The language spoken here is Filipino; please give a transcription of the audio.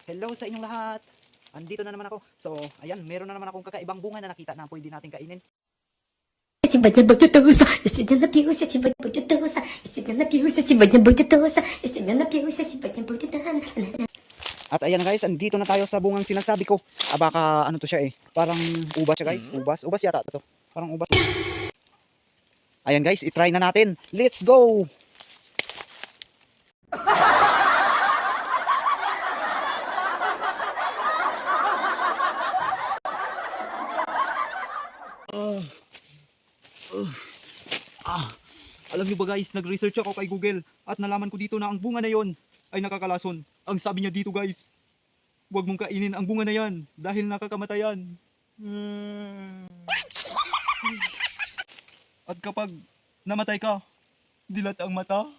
Hello sa inyong lahat. Andito na naman ako. So, ayan, meron na naman akong kakaibang bunga na nakita na pwede natin kainin. Сегодня будет туса, я сегодня напьюсь, сегодня будет туса, я сегодня напьюсь, сегодня будет туса, я сегодня напьюсь, сегодня будет туса. At ayan guys, andito na tayo sa bungang sinasabi ko. Baka ano to siya eh. Parang ubas siya guys. Ubas yata to. Parang ubas. Ayan guys, i-try na natin. Let's go! Alam niyo ba guys, nag-research ako kay Google at nalaman ko dito na ang bunga na yon ay nakakalason. Ang sabi niya dito guys, huwag mong kainin ang bunga na yan dahil nakakamatay yan. At kapag namatay ka, dilat ang mata.